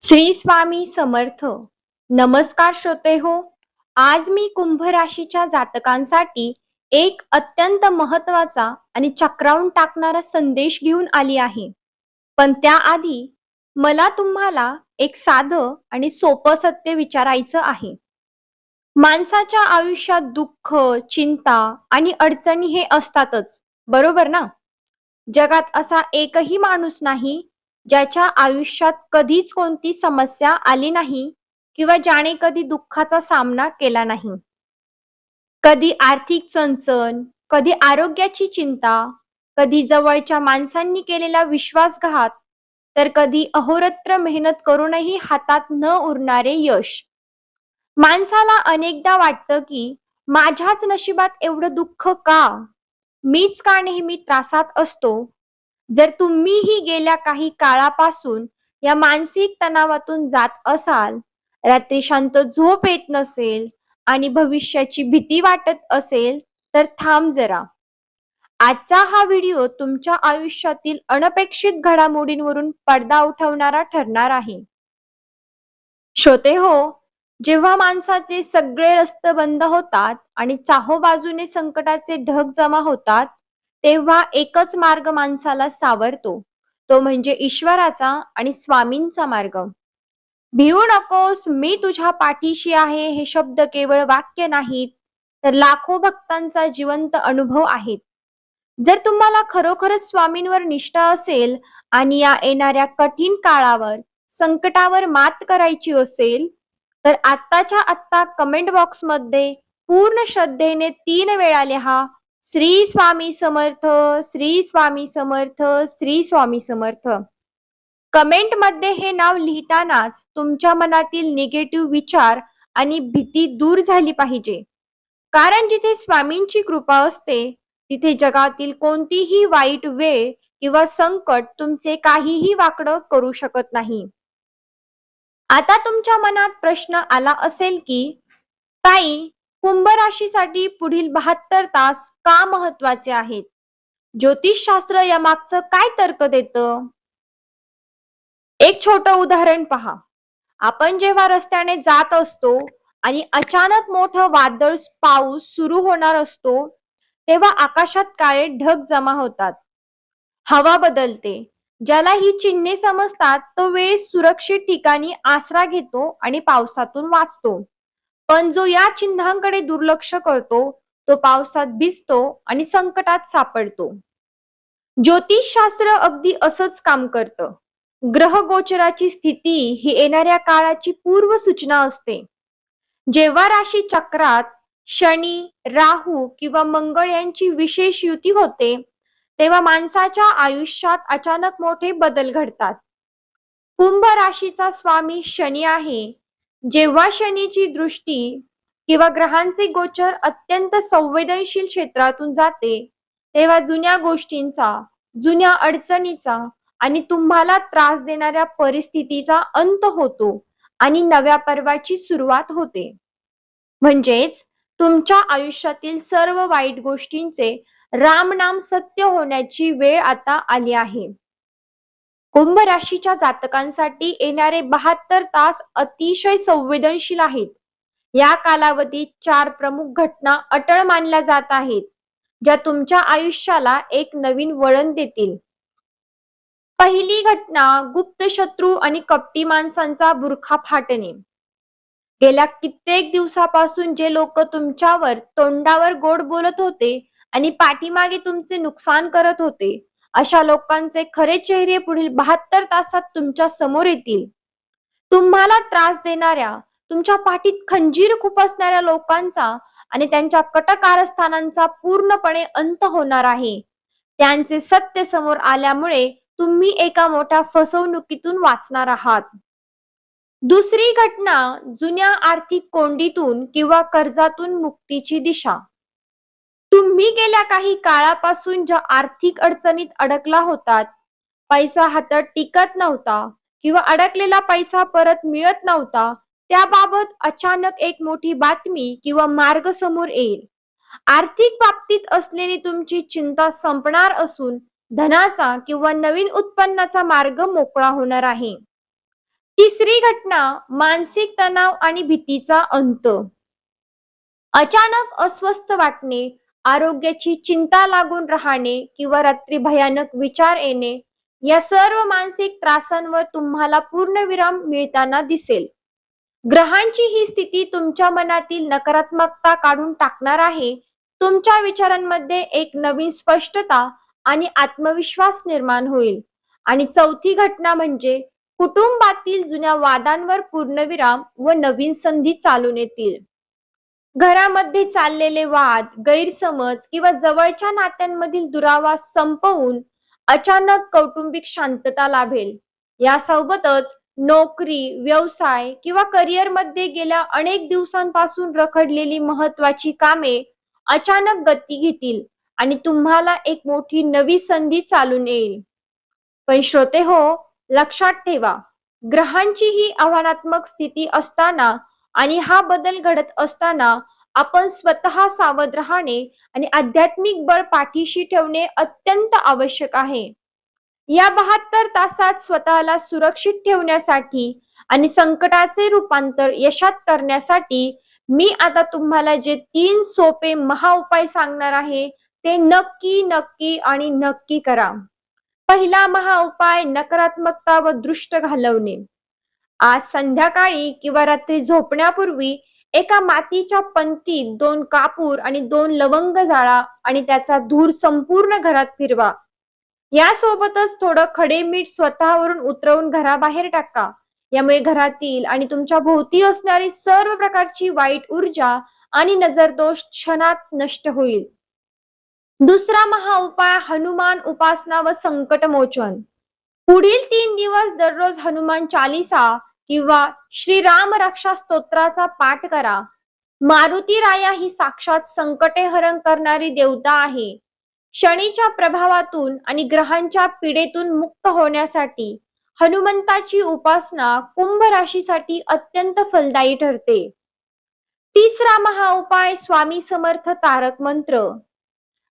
श्री स्वामी समर्थ. नमस्कार श्रोते हो. आज मी कुंभ राशीच्या जातकांसाठी एक अत्यंत महत्वाचा आणि चक्रावून टाकणारा संदेश घेऊन आली आहे. पण त्याआधी मला तुम्हाला एक साधं आणि सोपं सत्य विचारायचं आहे. माणसाच्या आयुष्यात दुःख, चिंता आणि अडचणी हे असतातच, बरोबर ना? जगात असा एकही माणूस नाही ज्याच्या आयुष्यात कधीच कोणती समस्या आली नाही किंवा ज्याने कधी दुःखाचा सामना केला नाही. कधी आर्थिक चणचण, कधी आरोग्याची चिंता, कधी जवळच्या माणसांनी केलेला विश्वासघात, तर कधी अहोरात्र मेहनत करूनही हातात न उरणारे यश. माणसाला अनेकदा वाटतं की माझ्याच नशिबात एवढं दुःख का? मीच का नेहमी त्रासात असतो? जर तुम्हीही गेल्या काही काळापासून या मानसिक तणावातून जात असाल, रात्री शांत झोप येत नसेल आणि भविष्याची भीती वाटत असेल, तर थांब जरा. आजचा हा व्हिडिओ तुमच्या आयुष्यातील अनपेक्षित घडामोडींवरून पडदा उठवणारा ठरणार आहे. श्रोते हो, जेव्हा माणसाचे सगळे रस्ते बंद होतात आणि बाजूने संकटाचे ढग जमा होतात, तेव्हा एकच मार्ग माणसाला सावरतो. तो म्हणजे ईश्वराचा आणि स्वामींचा मार्ग. भिवू नकोस, मी तुझ्या पाठीशी आहे हे शब्द केवळ वाक्य नाहीत, तर लाखो भक्तांचा जिवंत अनुभव आहेत. जर तुम्हाला खरोखरच स्वामींवर निष्ठा असेल आणि या येणाऱ्या कठीण काळावर, संकटावर मात करायची असेल, तर आत्ताच्या आत्ता कमेंट बॉक्समध्ये पूर्ण श्रद्धेने 3 वेळा लिहा, श्री स्वामी समर्थ, श्री स्वामी समर्थ, श्री स्वामी समर्थ. कमेंटमध्ये हे नाव लिहितानाच तुमच्या मनातील निगेटिव्ह विचार आणि भीती दूर झाली पाहिजे. कारण जिथे स्वामींची कृपा असते, तिथे जगातील कोणतीही वाईट वेळ किंवा संकट तुमचे काहीही वाकडं करू शकत नाही. आता तुमच्या मनात प्रश्न आला असेल की, ताई, कुंभ राशीसाठी पुढील 72 तास का महत्वाचे आहेत? ज्योतिषशास्त्र यामागचं काय तर्क देतं? एक छोटं उदाहरण पहा. आपण जेव्हा रस्त्याने जात असतो आणि अचानक मोठं वादळ पाऊस सुरू होणार असतो, तेव्हा आकाशात काळे ढग जमा होतात. हवा बदलते. ज्याला ही चिन्हे समजतात तो वेळ सुरक्षित ठिकाणी आसरा घेतो आणि पावसातून वाचतो. पण जो या चिन्हांकडे दुर्लक्ष करतो, तो पावसात भिजतो आणि संकटात सापडतो. ज्योतिषशास्त्र अगदी असंच काम करतं. ग्रह गोचराची स्थिती ही येणाऱ्या काळाची पूर्व सूचना असते. जेव्हा राशी चक्रात शनी, राहू किंवा मंगळ यांची विशेष युती होते, तेव्हा माणसाच्या आयुष्यात अचानक मोठे बदल घडतात. कुंभ राशीचा स्वामी शनी आहे. जेव्हा शनीची दृष्टी किंवा ग्रहांचे गोचर अत्यंत संवेदनशील क्षेत्रातून जाते, तेव्हा जुन्या गोष्टींचा, जुन्या अडचणीचा आणि तुम्हाला त्रास देणाऱ्या परिस्थितीचा अंत होतो आणि नव्या पर्वाची सुरुवात होते. म्हणजेच तुमच्या आयुष्यातील सर्व वाईट गोष्टींचे रामनाम सत्य होण्याची वेळ आता आली आहे. कुंभ राशीच्या जातकांसाठी येणारे 72 तास अतिशय संवेदनशील आहेत. या कालावधीत 4 प्रमुख घटना अटळ मानल्या जात आहेत, ज्या तुमच्या आयुष्याला एक नवीन वळण देतील. पहिली घटना, गुप्त शत्रू आणि कपटी माणसांचा बुरखा फाटणे. गेल्या कित्येक दिवसापासून जे लोक तुमच्यावर तोंडावर गोड बोलत होते आणि पाठीमागे तुमचे नुकसान करत होते, अशा लोकांचे खरे चेहरे पुढील 72 तासात तुमच्या समोर येतील. तुम्हाला त्रास देणाऱ्या, तुमच्या पाठीत खंजीर खुपसणाऱ्या लोकांचा आणि त्यांच्या कट कारस्थानांचा पूर्णपणे अंत होणार आहे. त्यांचे सत्य समोर आल्यामुळे तुम्ही एका मोठ्या फसवणुकीतून वाचणार आहात. दुसरी घटना, जुन्या आर्थिक कोंडीतून किंवा कर्जातून मुक्तीची दिशा. तुम्ही गेल्या काही काळापासून ज्या आर्थिक अडचणीत अडकला होतात, पैसा हातात टिकत नव्हता किंवा अडकलेला पैसा परत मिळत नव्हता, त्याबाबत अचानक एक मोठी बातमी किंवा मार्ग समोर येईल. आर्थिक बाबतीत असलेली तुमची चिंता संपणार असून धनाचा किंवा नवीन उत्पन्नाचा मार्ग मोकळा होणार आहे. तिसरी घटना, मानसिक तणाव आणि भीतीचा अंत. अचानक अस्वस्थ वाटणे, आरोग्याची चिंता लागून राहणे किंवा रात्री भयानक विचार येणे, या सर्व मानसिक त्रासांवर तुम्हाला पूर्णविराम मिळताना दिसेल. ग्रहांची ही स्थिती तुमच्या मनातील नकारात्मकता काढून टाकणार आहे. तुमच्या विचारांमध्ये एक नवीन स्पष्टता आणि आत्मविश्वास निर्माण होईल. आणि चौथी घटना म्हणजे कुटुंबातील जुन्या वादांवर पूर्णविराम व नवीन संधी चालून येतील. घरामध्ये चाललेले वाद, गैरसमज किंवा जवळच्या नात्यांमधील दुरावा संपवून अचानक कौटुंबिक शांतता लाभेल. यासोबतच नोकरी, व्यवसाय किंवा करिअरमध्ये गेल्या अनेक दिवसांपासून रखडलेली महत्वाची कामे अचानक गती घेतील आणि तुम्हाला एक मोठी नवी संधी चालून येईल. पण श्रोते हो, लक्षात ठेवा, ग्रहांची ही आव्हानात्मक स्थिती असताना आणि हा बदल घडत असताना आपण स्वतः सावध राहणे आणि आध्यात्मिक बळ पाठीशी ठेवणे अत्यंत आवश्यक आहे. या 72 तासात स्वतःला सुरक्षित ठेवण्यासाठी आणि संकटाचे रूपांतर यशात करण्यासाठी मी आता तुम्हाला जे 3 सोपे महाउपाय सांगणार आहे ते नक्की नक्की आणि नक्की करा. पहिला महाउपाय, नकारात्मकता व दृष्ट घालवणे. आज संध्याकाळी किंवा रात्री झोपण्यापूर्वी एका मातीच्या पंतीत 2 कापूर आणि 2 लवंग जाळा आणि त्याचा धूर संपूर्ण घरात फिरवा. यासोबतच थोडं खडे मीठ स्वतःवरून उतरवून घराबाहेर टाका. यामुळे घरातील आणि तुमच्या भोवती असणारी सर्व प्रकारची वाईट ऊर्जा आणि नजरदोष क्षणात नष्ट होईल. दुसरा महाउपाय, हनुमान उपासना व संकट मोचन. पुढील 3 दिवस दररोज हनुमान चालीसा किंवा श्रीराम रक्षा स्तोत्राचा पाठ करा. मारुती राया ही साक्षात संकटे हरण करणारी देवता आहे. शनीच्या प्रभावातून आणि ग्रहांच्या पीडेतून मुक्त होण्यासाठी हनुमंताची उपासना कुंभ राशीसाठी अत्यंत फलदायी ठरते. तिसरा महाउपाय, स्वामी समर्थ तारक मंत्र.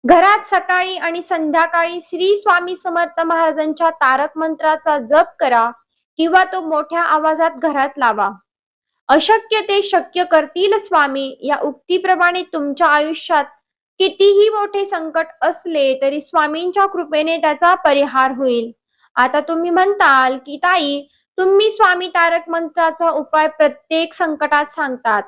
घरात सकाळी आणि संध्याकाळी श्री स्वामी समर्थ महाराजांच्या तारक मंत्राचा जप करा किंवा तो मोठ्या आवाजात घरात लावा. अशक्य ते शक्य करतील स्वामी या उक्तीप्रमाणे तुमच्या आयुष्यात कितीही मोठे संकट असले तरी स्वामींच्या कृपेने त्याचा परिहार होईल. आता तुम्ही म्हणताल की ताई, तुम्ही स्वामी तारक मंत्राचा उपाय प्रत्येक संकटात सांगतात.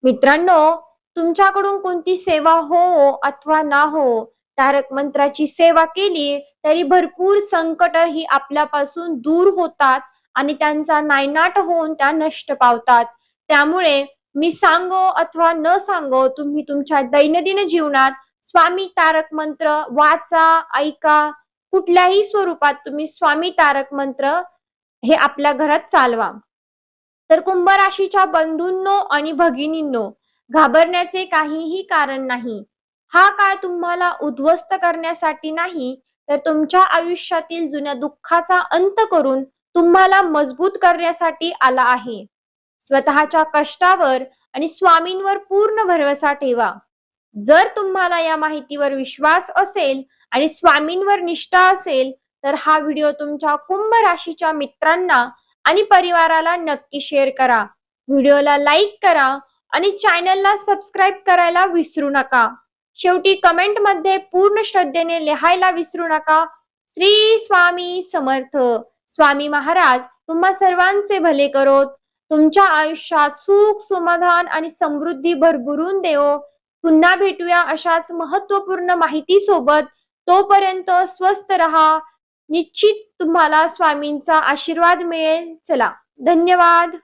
मित्रांनो, तुमच्याकडून कोणती सेवा हो अथवा ना हो, तारक मंत्राची सेवा केली तरी भरपूर संकट ही आपल्यापासून दूर होतात आणि त्यांचा नायनाट होऊन त्या नष्ट पावतात. त्यामुळे मी सांगो अथवा न सांगो, तुम्ही तुमच्या दैनंदिन जीवनात स्वामी तारक मंत्र वाचा, ऐका. कुठल्याही स्वरूपात तुम्ही स्वामी तारक मंत्र हे आपल्या घरात चालवा. तर कुंभ राशीच्या बंधूंनो आणि भगिनींनो, घाबरण्याचे काहीही कारण नाही. हा काळ तुम्हाला उद्ध्वस्त करण्यासाठी नाही, तर तुमच्या आयुष्यातील जुन्या दुःखाचा अंत करून तुम्हाला मजबूत करण्यासाठी आला आहे. स्वतःच्या कष्टावर आणि स्वामींवर पूर्ण भरवसा ठेवा. जर तुम्हाला या माहितीवर विश्वास असेल आणि स्वामींवर निष्ठा असेल तर हा व्हिडिओ तुमच्या कुंभ राशीच्या मित्रांना आणि परिवाराला नक्की शेअर करा. व्हिडिओला लाईक करा आणि चॅनलला सबस्क्राईब करायला विसरू नका. शेवटी कमेंट मध्ये पूर्ण श्रद्धेने लिहायला विसरू नका. श्री स्वामी समर्थ. स्वामी महाराज तुम्हा सर्वांचे भले करोत. तुमच्या आयुष्यात सुख, समाधान आणि समृद्धी भरभरून देवो. पुन्हा भेटूया अशाच महत्वपूर्ण माहिती सोबत. तोपर्यंत स्वस्थ रहा. निश्चित तुम्हाला स्वामींचा आशीर्वाद मिळेल. चला, धन्यवाद.